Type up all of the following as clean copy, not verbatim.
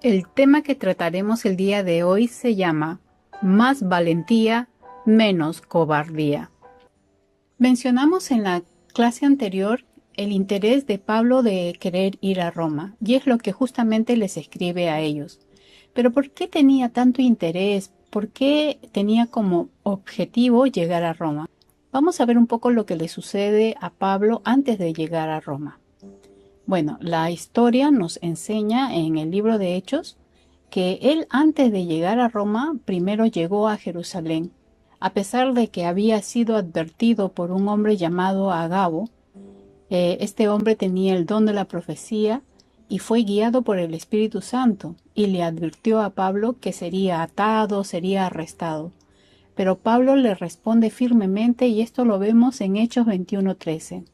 El tema que trataremos el día de hoy se llama Más valentía, menos cobardía. Mencionamos en la clase anterior el interés de Pablo de querer ir a Roma, y es lo que justamente les escribe a ellos. Pero ¿por qué tenía tanto interés? ¿Por qué tenía como objetivo llegar a Roma? Vamos a ver un poco lo que le sucede a Pablo antes de llegar a Roma. Bueno, la historia nos enseña en el libro de Hechos que él antes de llegar a Roma primero llegó a Jerusalén. A pesar de que había sido advertido por un hombre llamado Agabo, este hombre tenía el don de la profecía y fue guiado por el Espíritu Santo y le advirtió a Pablo que sería atado, sería arrestado. Pero Pablo le responde firmemente y esto lo vemos en Hechos 21:13.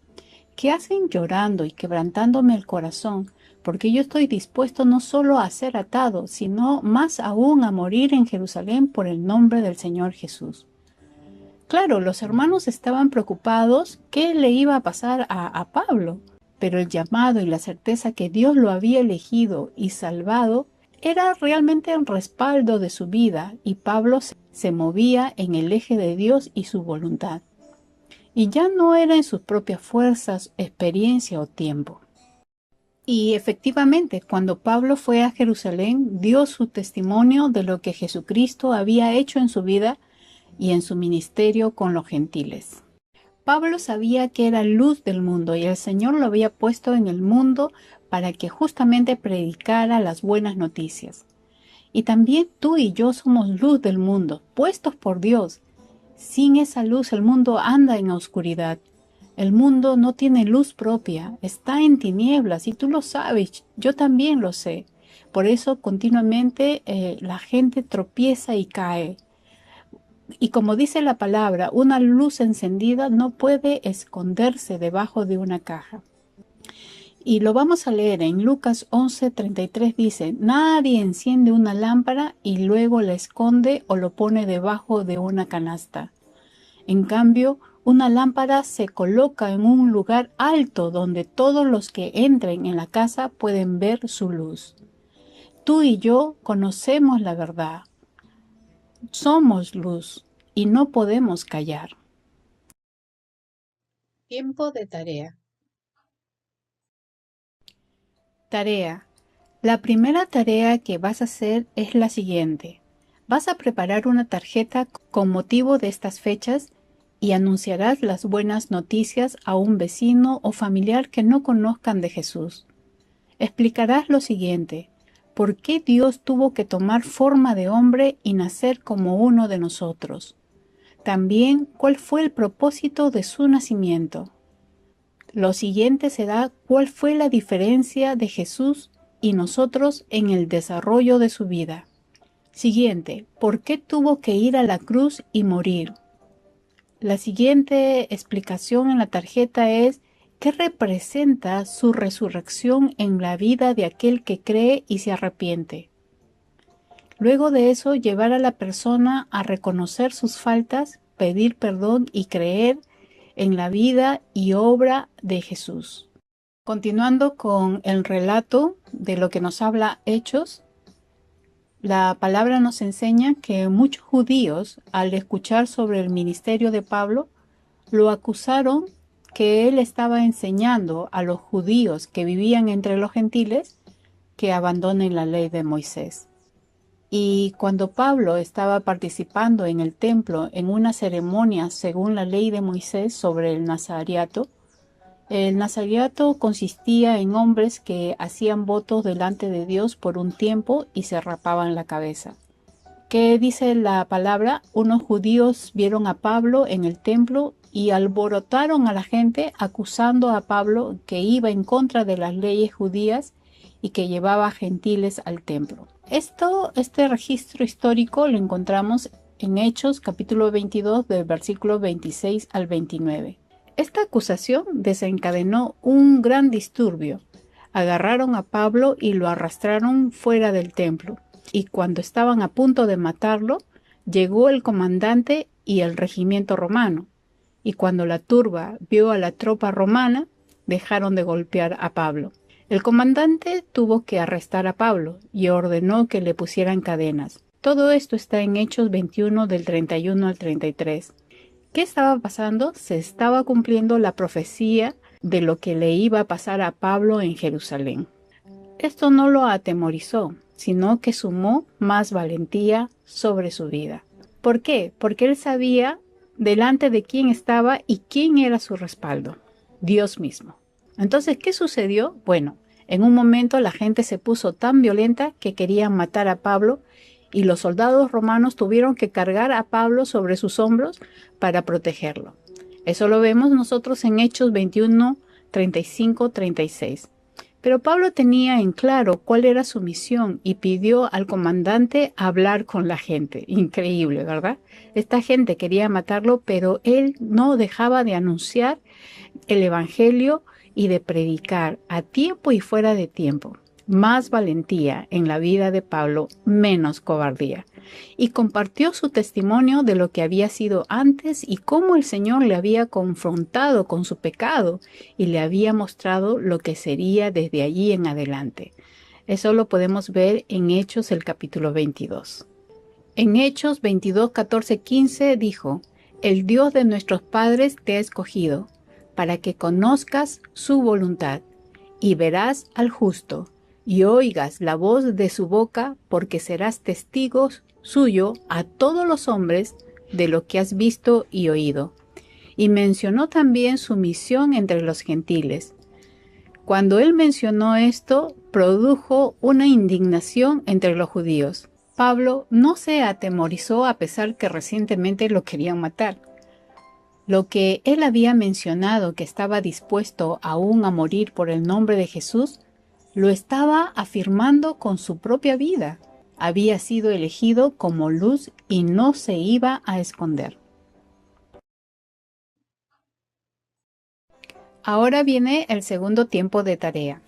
¿Qué hacen llorando y quebrantándome el corazón? Porque yo estoy dispuesto no solo a ser atado, sino más aún a morir en Jerusalén por el nombre del Señor Jesús. Claro, los hermanos estaban preocupados qué le iba a pasar a Pablo, pero el llamado y la certeza que Dios lo había elegido y salvado era realmente el respaldo de su vida, y Pablo se movía en el eje de Dios y su voluntad. Y ya no era en sus propias fuerzas, experiencia o tiempo. Y efectivamente, cuando Pablo fue a Jerusalén, dio su testimonio de lo que Jesucristo había hecho en su vida y en su ministerio con los gentiles. Pablo sabía que era luz del mundo y el Señor lo había puesto en el mundo para que justamente predicara las buenas noticias. Y también tú y yo somos luz del mundo, puestos por Dios. Sin esa luz el mundo anda en oscuridad. El mundo no tiene luz propia, está en tinieblas y tú lo sabes, yo también lo sé. Por eso continuamente la gente tropieza y cae. Y como dice la palabra, una luz encendida no puede esconderse debajo de una caja. Y lo vamos a leer en Lucas 11:33 dice, nadie enciende una lámpara y luego la esconde o lo pone debajo de una canasta. En cambio, una lámpara se coloca en un lugar alto donde todos los que entren en la casa pueden ver su luz. Tú y yo conocemos la verdad. Somos luz y no podemos callar. Tiempo de tarea. Tarea. La primera tarea que vas a hacer es la siguiente. Vas a preparar una tarjeta con motivo de estas fechas y anunciarás las buenas noticias a un vecino o familiar que no conozcan de Jesús. Explicarás lo siguiente: ¿por qué Dios tuvo que tomar forma de hombre y nacer como uno de nosotros? También, ¿cuál fue el propósito de su nacimiento? Lo siguiente será cuál fue la diferencia de Jesús y nosotros en el desarrollo de su vida. Siguiente, ¿por qué tuvo que ir a la cruz y morir? La siguiente explicación en la tarjeta es ¿qué representa su resurrección en la vida de aquel que cree y se arrepiente? Luego de eso, llevar a la persona a reconocer sus faltas, pedir perdón y creer en la vida y obra de Jesús. Continuando con el relato de lo que nos habla Hechos, la palabra nos enseña que muchos judíos, al escuchar sobre el ministerio de Pablo, lo acusaron que él estaba enseñando a los judíos que vivían entre los gentiles que abandonen la ley de Moisés. Y cuando Pablo estaba participando en el templo en una ceremonia según la ley de Moisés sobre el nazariato consistía en hombres que hacían votos delante de Dios por un tiempo y se rapaban la cabeza. ¿Qué dice la palabra? Unos judíos vieron a Pablo en el templo y alborotaron a la gente acusando a Pablo que iba en contra de las leyes judías y que llevaba a gentiles al templo. Este registro histórico lo encontramos en Hechos capítulo 22 del versículo 26 al 29. Esta acusación desencadenó un gran disturbio. Agarraron a Pablo y lo arrastraron fuera del templo. Y cuando estaban a punto de matarlo, llegó el comandante y el regimiento romano. Y cuando la turba vio a la tropa romana, dejaron de golpear a Pablo. El comandante tuvo que arrestar a Pablo y ordenó que le pusieran cadenas. Todo esto está en Hechos 21 del 31 al 33. ¿Qué estaba pasando? Se estaba cumpliendo la profecía de lo que le iba a pasar a Pablo en Jerusalén. Esto no lo atemorizó, sino que sumó más valentía sobre su vida. ¿Por qué? Porque él sabía delante de quién estaba y quién era su respaldo, Dios mismo. Entonces, ¿qué sucedió? Bueno, en un momento la gente se puso tan violenta que querían matar a Pablo y los soldados romanos tuvieron que cargar a Pablo sobre sus hombros para protegerlo. Eso lo vemos nosotros en Hechos 21, 35, 36. Pero Pablo tenía en claro cuál era su misión y pidió al comandante hablar con la gente. Increíble, ¿verdad? Esta gente quería matarlo, pero él no dejaba de anunciar el evangelio y de predicar a tiempo y fuera de tiempo. Más valentía en la vida de Pablo, menos cobardía. Y compartió su testimonio de lo que había sido antes y cómo el Señor le había confrontado con su pecado y le había mostrado lo que sería desde allí en adelante. Eso lo podemos ver en Hechos el capítulo 22. En Hechos 22, 14, 15 dijo: el Dios de nuestros padres te ha escogido para que conozcas su voluntad y verás al justo y oigas la voz de su boca, porque serás testigo suyo a todos los hombres de lo que has visto y oído. Y mencionó también su misión entre los gentiles. Cuando él mencionó esto, produjo una indignación entre los judíos. Pablo no se atemorizó a pesar que recientemente lo querían matar. Lo que él había mencionado, que estaba dispuesto aún a morir por el nombre de Jesús, lo estaba afirmando con su propia vida. Había sido elegido como luz y no se iba a esconder. Ahora viene el segundo tiempo de tarea.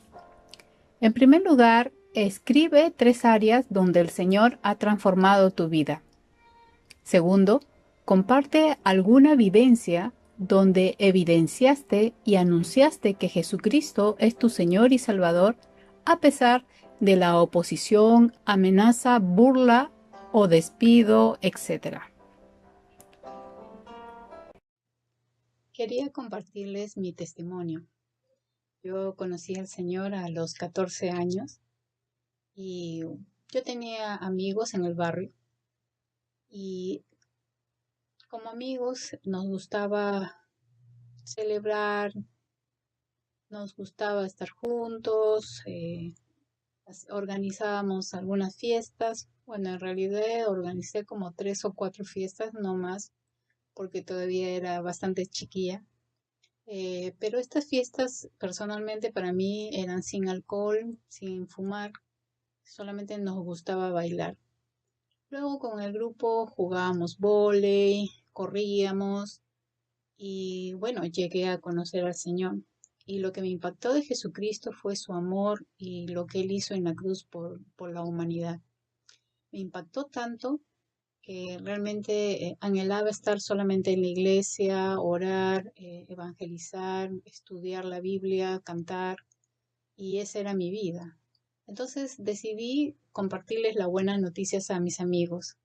En primer lugar, escribe 3 áreas donde el Señor ha transformado tu vida. Segundo, comparte alguna vivencia donde evidenciaste y anunciaste que Jesucristo es tu Señor y Salvador, a pesar de la oposición, amenaza, burla o despido, etc. Quería compartirles mi testimonio. Yo conocí al Señor a los 14 años y yo tenía amigos en el barrio y como amigos nos gustaba celebrar, nos gustaba estar juntos, organizábamos algunas fiestas. Bueno, en realidad organicé como 3 o 4 fiestas, no más, porque todavía era bastante chiquilla. Pero estas fiestas personalmente para mí eran sin alcohol, sin fumar, solamente nos gustaba bailar. Luego con el grupo jugábamos vóley, corríamos y bueno, llegué a conocer al Señor. Y lo que me impactó de Jesucristo fue su amor y lo que Él hizo en la cruz por la humanidad. Me impactó tanto que realmente anhelaba estar solamente en la iglesia, orar, evangelizar, estudiar la Biblia, cantar, y esa era mi vida. Entonces decidí compartirles las buenas noticias a mis amigos,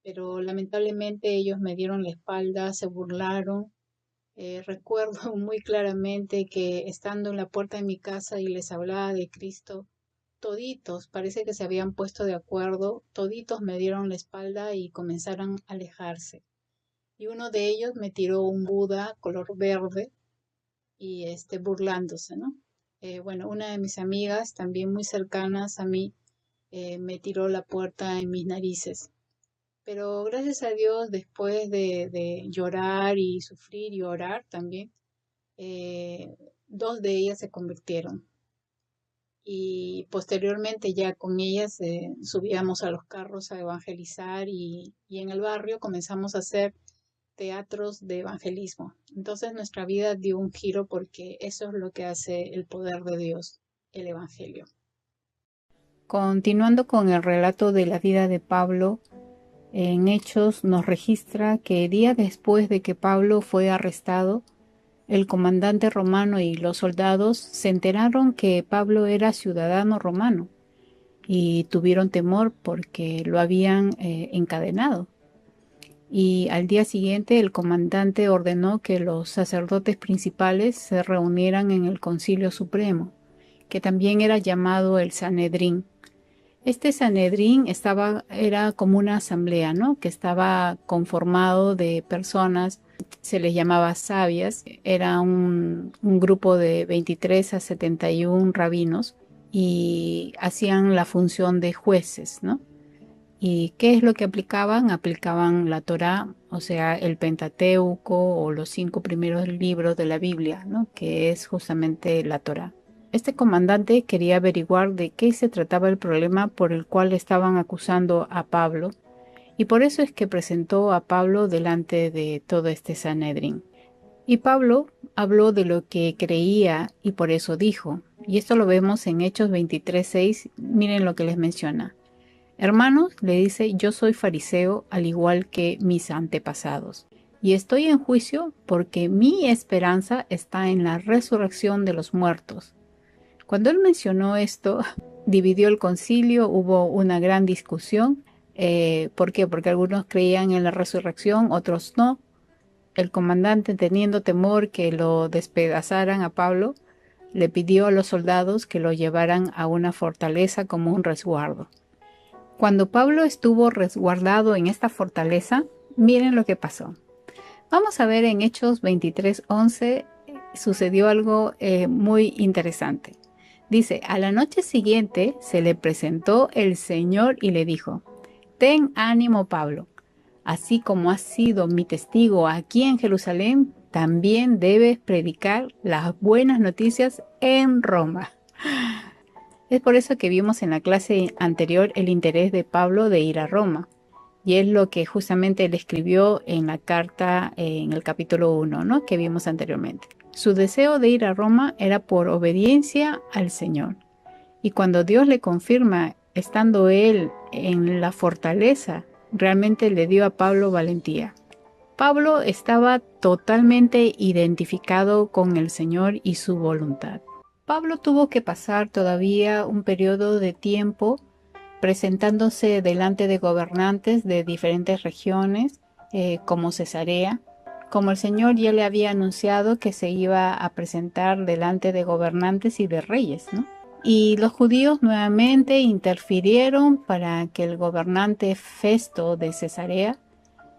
pero lamentablemente ellos me dieron la espalda, se burlaron. Recuerdo muy claramente que estando en la puerta de mi casa y les hablaba de Cristo, toditos, parece que se habían puesto de acuerdo, toditos me dieron la espalda y comenzaron a alejarse. Y uno de ellos me tiró un Buda color verde y burlándose, ¿no? Bueno, una de mis amigas, también muy cercanas a mí, me tiró la puerta en mis narices. Pero gracias a Dios, después de llorar y sufrir y orar también, 2 de ellas se convirtieron. Y posteriormente ya con ellas subíamos a los carros a evangelizar y en el barrio comenzamos a hacer teatros de evangelismo. Entonces nuestra vida dio un giro porque eso es lo que hace el poder de Dios, el evangelio. Continuando con el relato de la vida de Pablo, en Hechos nos registra que días después de que Pablo fue arrestado, el comandante romano y los soldados se enteraron que Pablo era ciudadano romano y tuvieron temor porque lo habían encadenado. Y al día siguiente el comandante ordenó que los sacerdotes principales se reunieran en el Concilio Supremo, que también era llamado el Sanedrín. Este Sanedrín era como una asamblea, ¿no? Que estaba conformado de personas, se les llamaba sabias, era un grupo de 23 a 71 rabinos y hacían la función de jueces, ¿no? ¿Y qué es lo que aplicaban? Aplicaban la Torá, o sea, el Pentateuco o los 5 primeros libros de la Biblia, ¿no? Que es justamente la Torá. Este comandante quería averiguar de qué se trataba el problema por el cual estaban acusando a Pablo, y por eso es que presentó a Pablo delante de todo este Sanedrín. Y Pablo habló de lo que creía y por eso dijo, y esto lo vemos en Hechos 23:6, miren lo que les menciona. Hermanos, le dice, yo soy fariseo al igual que mis antepasados, y estoy en juicio porque mi esperanza está en la resurrección de los muertos. Cuando él mencionó esto, dividió el concilio, hubo una gran discusión. ¿Por qué? Porque algunos creían en la resurrección, otros no. El comandante, teniendo temor que lo despedazaran a Pablo, le pidió a los soldados que lo llevaran a una fortaleza como un resguardo. Cuando Pablo estuvo resguardado en esta fortaleza, miren lo que pasó. Vamos a ver en Hechos 23:11, sucedió algo muy interesante. Dice, a la noche siguiente se le presentó el Señor y le dijo, ten ánimo, Pablo, así como has sido mi testigo aquí en Jerusalén, también debes predicar las buenas noticias en Roma. Es por eso que vimos en la clase anterior el interés de Pablo de ir a Roma. Y es lo que justamente él escribió en la carta en el capítulo 1, ¿no? Que vimos anteriormente. Su deseo de ir a Roma era por obediencia al Señor. Y cuando Dios le confirma, estando él en la fortaleza, realmente le dio a Pablo valentía. Pablo estaba totalmente identificado con el Señor y su voluntad. Pablo tuvo que pasar todavía un periodo de tiempo presentándose delante de gobernantes de diferentes regiones, como Cesarea, como el Señor ya le había anunciado que se iba a presentar delante de gobernantes y de reyes, ¿no? Y los judíos nuevamente interfirieron para que el gobernante Festo de Cesarea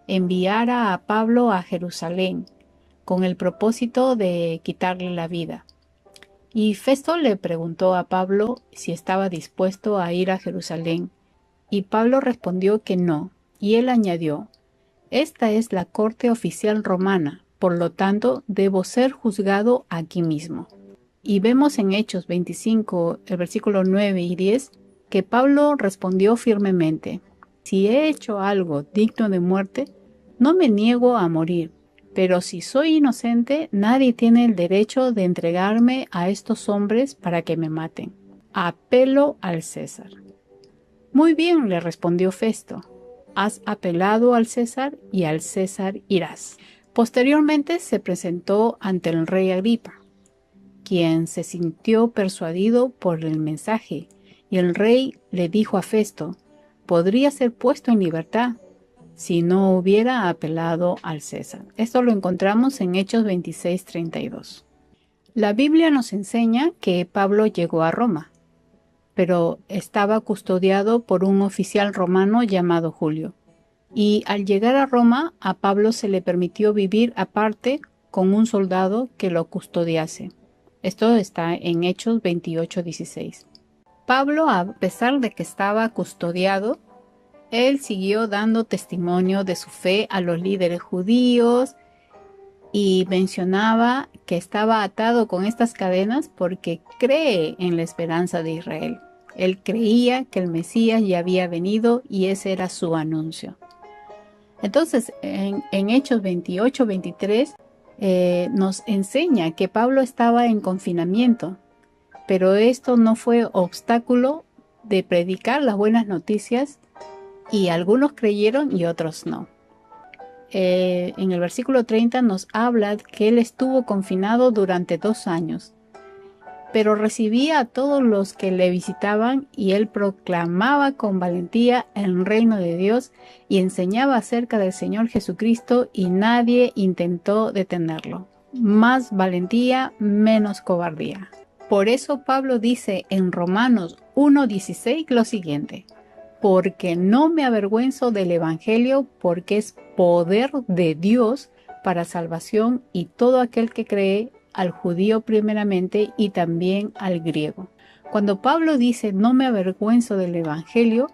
enviara a Pablo a Jerusalén con el propósito de quitarle la vida. Y Festo le preguntó a Pablo si estaba dispuesto a ir a Jerusalén, y Pablo respondió que no, y él añadió, esta es la corte oficial romana, por lo tanto debo ser juzgado aquí mismo. Y vemos en Hechos 25, el versículo 9 y 10, que Pablo respondió firmemente, si he hecho algo digno de muerte, no me niego a morir. Pero si soy inocente, nadie tiene el derecho de entregarme a estos hombres para que me maten. Apelo al César. Muy bien, le respondió Festo. Has apelado al César y al César irás. Posteriormente se presentó ante el rey Agripa, quien se sintió persuadido por el mensaje, y el rey le dijo a Festo, podría ser puesto en libertad si no hubiera apelado al César. Esto lo encontramos en Hechos 26:32. La Biblia nos enseña que Pablo llegó a Roma, pero estaba custodiado por un oficial romano llamado Julio. Y al llegar a Roma, a Pablo se le permitió vivir aparte con un soldado que lo custodiase. Esto está en Hechos 28:16. Pablo, a pesar de que estaba custodiado, él siguió dando testimonio de su fe a los líderes judíos y mencionaba que estaba atado con estas cadenas porque cree en la esperanza de Israel. Él creía que el Mesías ya había venido y ese era su anuncio. Entonces, en Hechos 28:23 nos enseña que Pablo estaba en confinamiento, pero esto no fue obstáculo de predicar las buenas noticias y algunos creyeron y otros no. en el versículo 30 nos habla que él estuvo confinado durante 2 años, pero recibía a todos los que le visitaban y él proclamaba con valentía el reino de Dios y enseñaba acerca del Señor Jesucristo y nadie intentó detenerlo. Más valentía, menos cobardía. Por eso Pablo dice en Romanos 1:16 lo siguiente: porque no me avergüenzo del Evangelio, porque es poder de Dios para salvación y todo aquel que cree, al judío primeramente y también al griego. Cuando Pablo dice no me avergüenzo del Evangelio,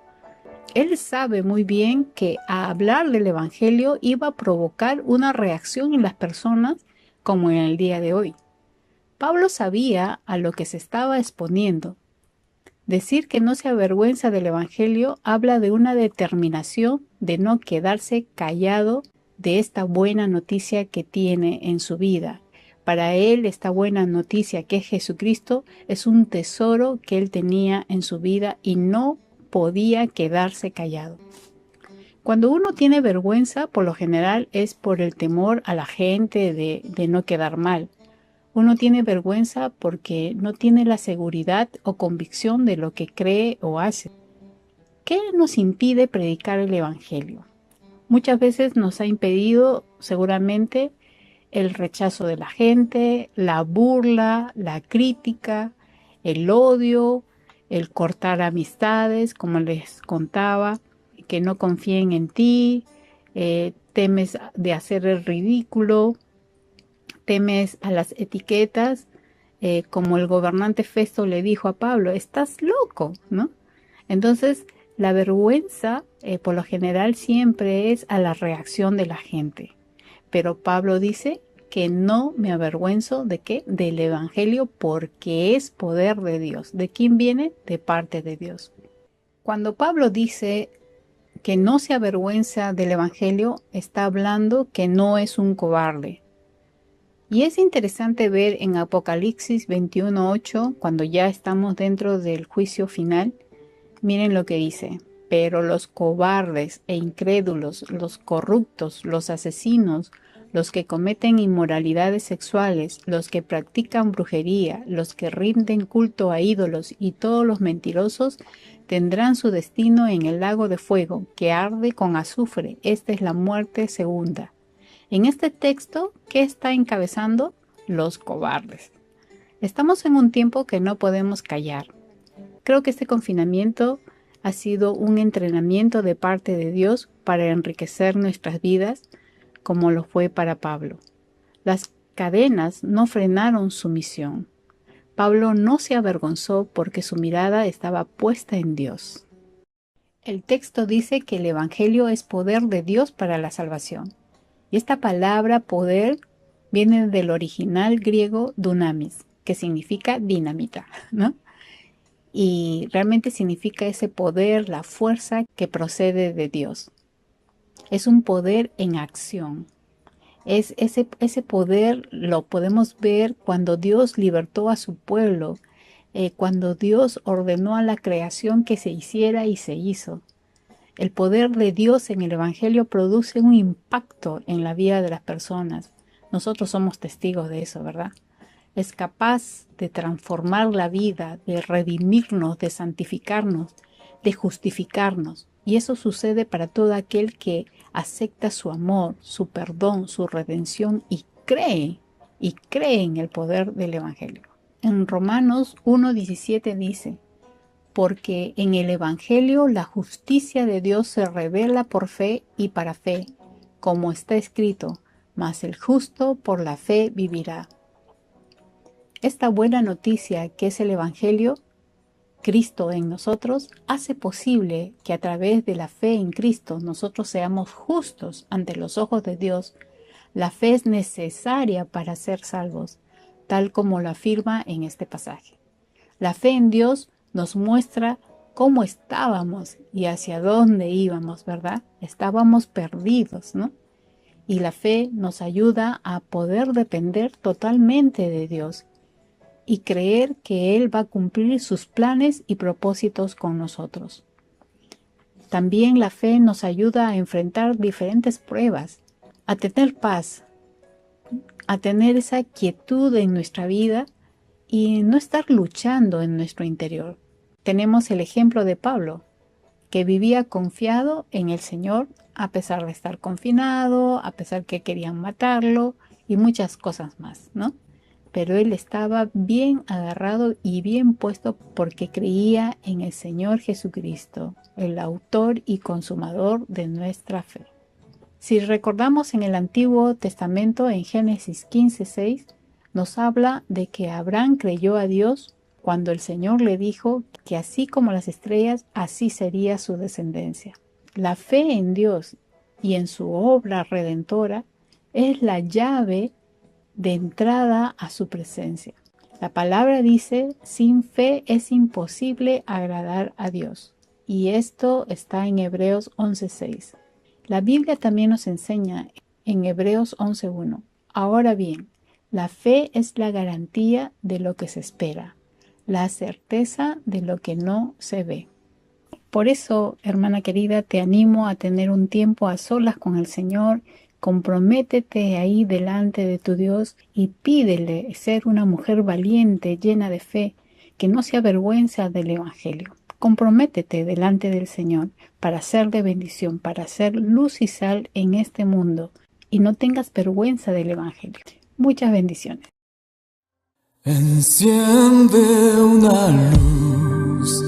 él sabe muy bien que a hablar del Evangelio iba a provocar una reacción en las personas como en el día de hoy. Pablo sabía a lo que se estaba exponiendo. Decir que no se avergüenza del Evangelio habla de una determinación de no quedarse callado de esta buena noticia que tiene en su vida. Para él, esta buena noticia que es Jesucristo es un tesoro que él tenía en su vida y no podía quedarse callado. Cuando uno tiene vergüenza, por lo general es por el temor a la gente de no quedar mal. Uno tiene vergüenza porque no tiene la seguridad o convicción de lo que cree o hace. ¿Qué nos impide predicar el Evangelio? Muchas veces nos ha impedido seguramente el rechazo de la gente, la burla, la crítica, el odio, el cortar amistades, como les contaba, que no confíen en ti, temes de hacer el ridículo, temes a las etiquetas, como el gobernante Festo le dijo a Pablo, estás loco, ¿no? Entonces, la vergüenza, por lo general, siempre es a la reacción de la gente. Pero Pablo dice que no me avergüenzo de qué, del Evangelio, porque es poder de Dios. ¿De quién viene? De parte de Dios. Cuando Pablo dice que no se avergüenza del Evangelio, está hablando que no es un cobarde. Y es interesante ver en Apocalipsis 21:8, cuando ya estamos dentro del juicio final, miren lo que dice: pero los cobardes e incrédulos, los corruptos, los asesinos, los que cometen inmoralidades sexuales, los que practican brujería, los que rinden culto a ídolos y todos los mentirosos tendrán su destino en el lago de fuego que arde con azufre. Esta es la muerte segunda. En este texto, ¿qué está encabezando? Los cobardes. Estamos en un tiempo que no podemos callar. Creo que este confinamiento ha sido un entrenamiento de parte de Dios para enriquecer nuestras vidas, como lo fue para Pablo. Las cadenas no frenaron su misión. Pablo no se avergonzó porque su mirada estaba puesta en Dios. El texto dice que el Evangelio es poder de Dios para la salvación. Y esta palabra poder viene del original griego dunamis, que significa dinamita, ¿no? Y realmente significa ese poder, la fuerza que procede de Dios. Es un poder en acción. Ese poder lo podemos ver cuando Dios libertó a su pueblo, cuando Dios ordenó a la creación que se hiciera y se hizo. El poder de Dios en el Evangelio produce un impacto en la vida de las personas. Nosotros somos testigos de eso, ¿verdad? Es capaz de transformar la vida, de redimirnos, de santificarnos, de justificarnos. Y eso sucede para todo aquel que acepta su amor, su perdón, su redención y cree en el poder del Evangelio. En Romanos 1:17 dice: porque en el Evangelio la justicia de Dios se revela por fe y para fe, como está escrito, mas el justo por la fe vivirá. Esta buena noticia que es el Evangelio, Cristo en nosotros, hace posible que a través de la fe en Cristo nosotros seamos justos ante los ojos de Dios. La fe es necesaria para ser salvos, tal como lo afirma en este pasaje. La fe en Dios nos muestra cómo estábamos y hacia dónde íbamos, ¿verdad? Estábamos perdidos, ¿no? Y la fe nos ayuda a poder depender totalmente de Dios y creer que Él va a cumplir sus planes y propósitos con nosotros. También la fe nos ayuda a enfrentar diferentes pruebas. a tener paz, a tener esa quietud en nuestra vida y no estar luchando en nuestro interior. Tenemos el ejemplo de Pablo, que vivía confiado en el Señor a pesar de estar confinado, a pesar que querían matarlo y muchas cosas más, ¿no? Pero él estaba bien agarrado y bien puesto porque creía en el Señor Jesucristo, el autor y consumador de nuestra fe. Si recordamos en el Antiguo Testamento, en Génesis 15:6, nos habla de que Abraham creyó a Dios cuando el Señor le dijo que así como las estrellas, así sería su descendencia. La fe en Dios y en su obra redentora es la llave de entrada a su presencia. La palabra dice, sin fe es imposible agradar a Dios. Y esto está en Hebreos 11:6. La Biblia también nos enseña en Hebreos 11:1. Ahora bien, la fe es la garantía de lo que se espera, la certeza de lo que no se ve. Por eso, hermana querida, te animo a tener un tiempo a solas con el Señor. Comprométete ahí delante de tu Dios y pídele ser una mujer valiente, llena de fe, que no se avergüenza del Evangelio. Comprométete delante del Señor para ser de bendición, para ser luz y sal en este mundo y no tengas vergüenza del Evangelio. Muchas bendiciones. Enciende una luz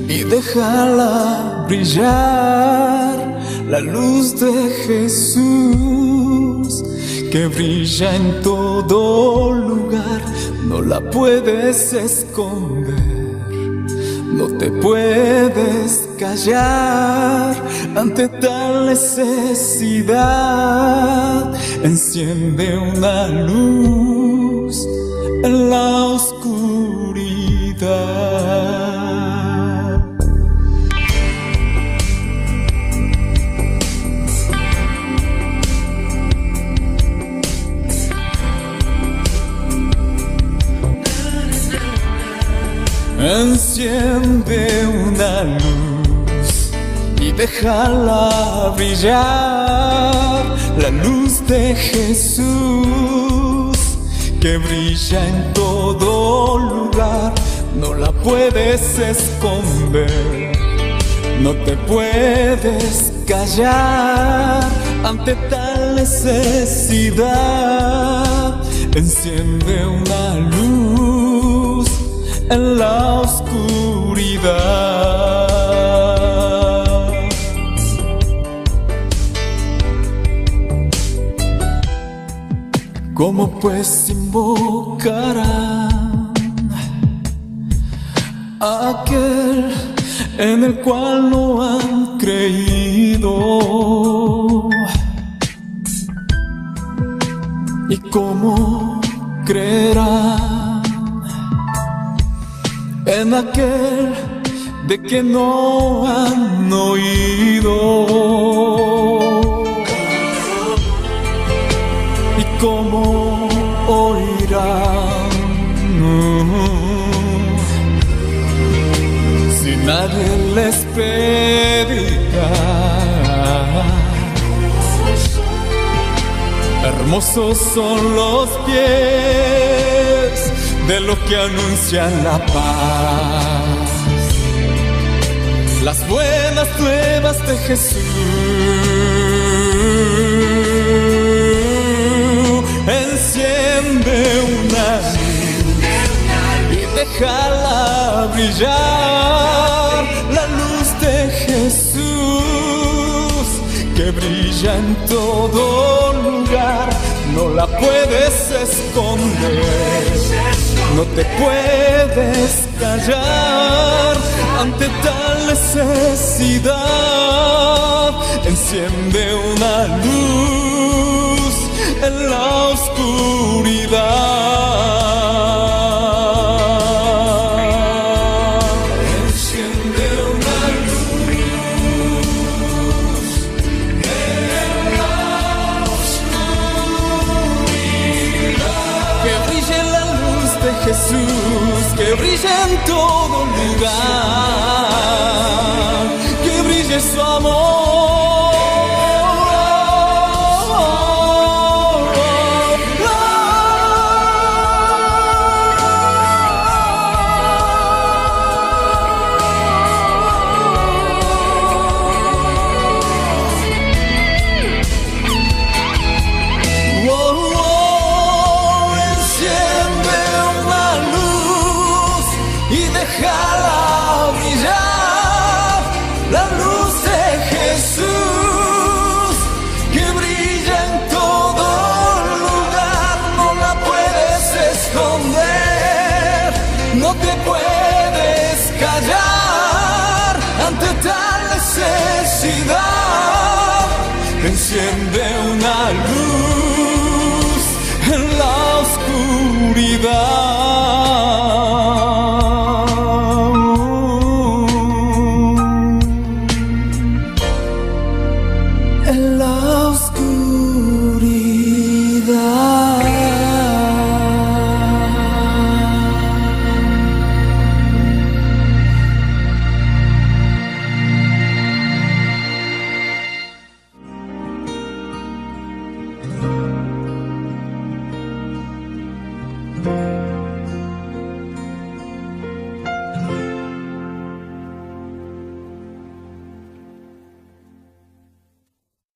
y déjala brillar, la luz de Jesús que brilla en todo lugar, no la puedes esconder, no te puedes callar ante tal necesidad. Enciende una luz en la oscuridad. Enciende una luz y déjala brillar, la luz de Jesús que brilla en todo lugar, no la puedes esconder, no te puedes callar ante tal necesidad. Enciende una luz en la oscuridad. ¿Cómo pues invocarán a aquel en el cual no han creído? ¿Y cómo creerán en aquel de que no han oído? ¿Y cómo oirán si nadie les predica? Hermosos son los pies de los que anuncian la paz, las buenas nuevas de Jesús. Enciende una luz y déjala brillar, la luz de Jesús que brilla en todo lugar, no la puedes esconder, no te puedes callar ante tal necesidad. Enciende una luz en la oscuridad. Enciende una luz en la oscuridad. Que brille la luz de Jesús, que brille en todo lugar, que brille su amor. y déjala brillar, la luz de Jesús que brilla en todo lugar, no la puedes esconder, no te puedes callar ante tal necesidad. Enciende una luz en la oscuridad.